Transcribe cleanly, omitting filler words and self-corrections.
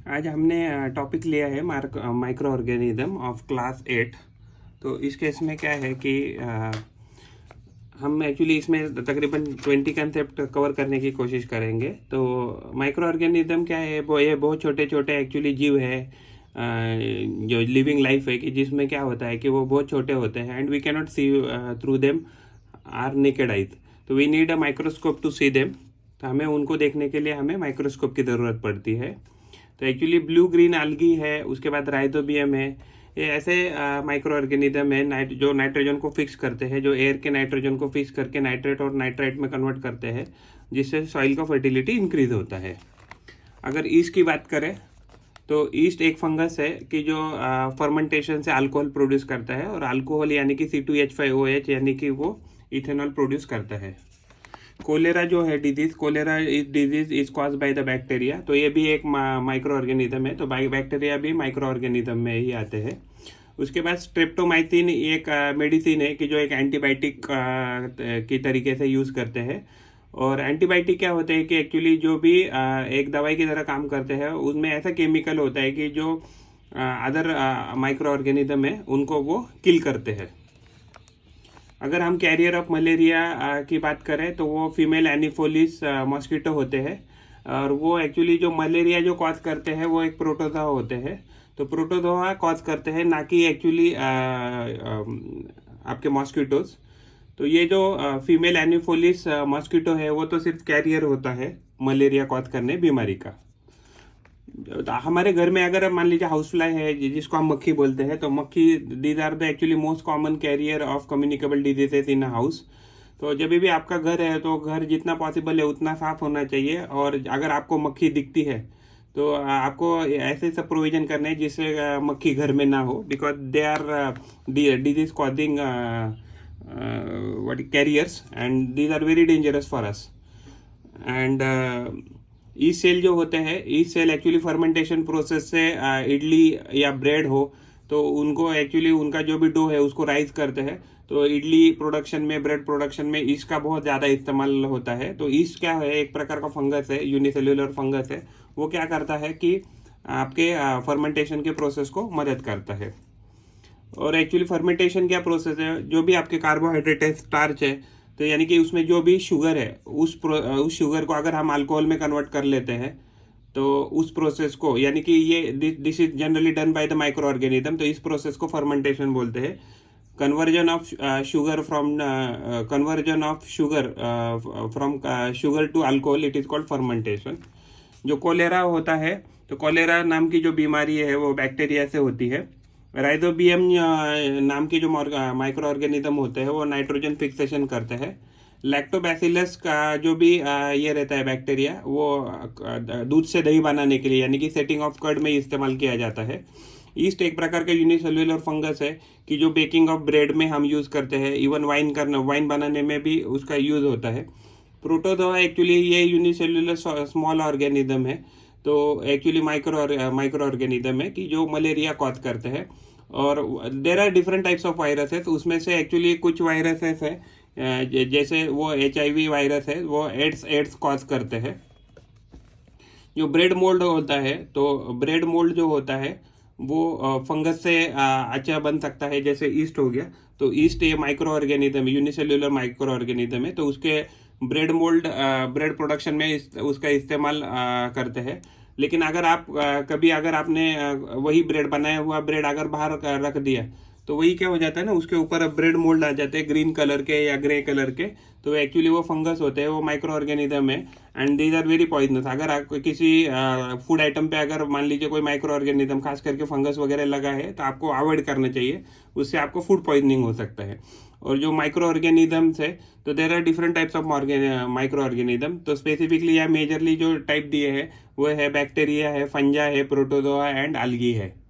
आज हमने टॉपिक लिया है माइक्रो ऑर्गेनिज्म ऑफ क्लास 8। तो इस केस में क्या है कि हम एक्चुअली इसमें तकरीबन 20 कंसेप्ट कवर करने की कोशिश करेंगे। तो माइक्रो ऑर्गेनिज्म क्या है, वो ये बहुत छोटे छोटे एक्चुअली जीव है जो लिविंग लाइफ है, कि जिसमें क्या होता है कि वो बहुत छोटे होते हैं and we cannot see through them our naked eyes. तो we need a microscope to see them. तो हमें उनको देखने के लिए हमें माइक्रोस्कोप की ज़रूरत पड़ती है। तो एक्चुअली ब्लू ग्रीन algae है, उसके बाद राइजोबियम है। ये ऐसे माइक्रो ऑर्गेनिज्म है जो नाइट्रोजन को फिक्स करते हैं, जो एयर के नाइट्रोजन को फिक्स करके नाइट्रेट और नाइट्राइट में कन्वर्ट करते हैं, जिससे सॉइल का फर्टिलिटी इंक्रीज होता है। अगर ईस्ट की बात करें तो ईस्ट एक फंगस है कि जो फर्मेंटेशन से अल्कोहल प्रोड्यूस करता है, और अल्कोहल यानी कि C2H5OH यानी कि वो इथेनॉल प्रोड्यूस करता है। कोलेरा जो है disease, cholera disease is cause by the bacteria. तो ये भी एक माइक्रो ऑर्गेनिज्म है। तो बैक्टीरिया भी माइक्रो ऑर्गेनिज्म में ही आते हैं। उसके बाद स्ट्रेप्टोमाइसिन एक मेडिसिन है कि जो एक एंटीबायोटिक की तरीके से यूज़ करते हैं। और एंटीबायोटिक क्या होते हैं कि एक्चुअली जो भी एक दवाई की तरह काम करते हैं, उसमें ऐसा केमिकल होता है कि जो अदर माइक्रो ऑर्गेनिज्म है उनको वो किल करते हैं। अगर हम कैरियर ऑफ मलेरिया की बात करें तो वो फीमेल एनिफोलिस मॉस्किटो होते हैं, और वो एक्चुअली जो मलेरिया जो कॉज करते हैं वो एक प्रोटोजोआ होते हैं। तो प्रोटोजोआ कॉज करते हैं, ना कि एक्चुअली आपके मॉस्किटोज। तो ये जो फीमेल एनिफोलिस मॉस्किटो है वो तो सिर्फ कैरियर होता है मलेरिया कॉज करने बीमारी का। हमारे घर में अगर मान लीजिए हाउस फ्लाई है जिसको हम मक्खी बोलते हैं, तो मक्खी these are the actually most common carrier of communicable diseases in house. तो जब भी आपका घर है तो घर जितना पॉसिबल है उतना साफ होना चाहिए। और अगर आपको मक्खी दिखती है तो आपको ऐसे सब प्रोविजन करने हैं जिससे मक्खी घर में ना हो, because they are disease causing what carriers and these are very dangerous for us. And yeast cell जो होते हैं, yeast cell actually fermentation process से इडली या ब्रेड हो तो उनको एक्चुअली उनका जो भी डो है उसको राइज करते हैं। तो इडली प्रोडक्शन में, ब्रेड प्रोडक्शन में ईस्ट का बहुत ज़्यादा इस्तेमाल होता है। तो ईस्ट क्या है, एक प्रकार का फंगस है, यूनिसेल्युलर फंगस है। वो क्या करता है कि आपके फर्मेंटेशन के प्रोसेस को मदद करता है। और एक्चुअली फर्मेंटेशन क्या प्रोसेस है, जो भी आपके कार्बोहाइड्रेट है, स्टार्च है, तो यानी कि उसमें जो भी शुगर है उस शुगर को अगर हम अल्कोहल में कन्वर्ट कर लेते हैं तो उस प्रोसेस को, यानी कि ये this is generally done by the micro organism. तो इस प्रोसेस को फर्मेंटेशन बोलते हैं। Conversion of sugar from sugar to alcohol, it is called fermentation. जो कोलेरा होता है, तो कोलेरा नाम की जो बीमारी है वो बैक्टीरिया से होती है। राइजोबियम नाम की जो माइक्रो ऑर्गेनिज्म होते हैं वो नाइट्रोजन फिक्सेशन करते हैं। लैक्टोबैसिलस का जो भी ये रहता है बैक्टीरिया, वो दूध से दही बनाने के लिए, यानी कि सेटिंग ऑफ कर्ड में इस्तेमाल किया जाता है। ईस्ट एक प्रकार का यूनिसेल्युलर फंगस है कि जो बेकिंग ऑफ ब्रेड में हम यूज़ करते हैं, इवन वाइन बनाने में भी उसका यूज़ होता है। प्रोटोजोआ एक्चुअली ये यूनिसेल्युलर स्मॉल ऑर्गेनिज्म है। तो एक्चुअली माइक्रो ऑर्गेनिज्म है कि जो मलेरिया कॉज करते हैं। और there are different types of viruses. उसमें से एक्चुअली कुछ वायरसेस है जैसे वो HIV वायरस है, वो एड्स कॉज करते हैं। जो ब्रेड मोल्ड होता है, तो ब्रेड मोल्ड जो होता है वो फंगस से अच्छा बन सकता है, जैसे ईस्ट हो गया। तो ईस्ट ये micro organism, unicellular micro organism है। तो उसके ब्रेड मोल्ड ब्रेड प्रोडक्शन में उसका इस्तेमाल करते हैं। लेकिन अगर आप कभी अगर आपने वही ब्रेड, बनाया हुआ ब्रेड अगर बाहर रख दिया तो वही क्या हो जाता है ना, उसके ऊपर अब ब्रेड मोल्ड आ जाते हैं ग्रीन कलर के या ग्रे कलर के। तो एक्चुअली वो फंगस होते हैं, वो माइक्रो ऑर्गेनिज्म है and these are very poisonous. अगर आप किसी फूड आइटम पे अगर मान लीजिए कोई माइक्रो ऑर्गेनिज्म, खास करके फंगस वगैरह लगा है, तो आपको अवॉइड करना चाहिए, उससे आपको फूड पॉइजनिंग हो सकता है। और जो माइक्रो ऑर्गेनिज्म्स है, तो there are different types of micro organism. तो स्पेसिफिकली या मेजरली जो टाइप दिए हैं वो है बैक्टीरिया है, फंजा है, प्रोटोजोआ एंड algae है।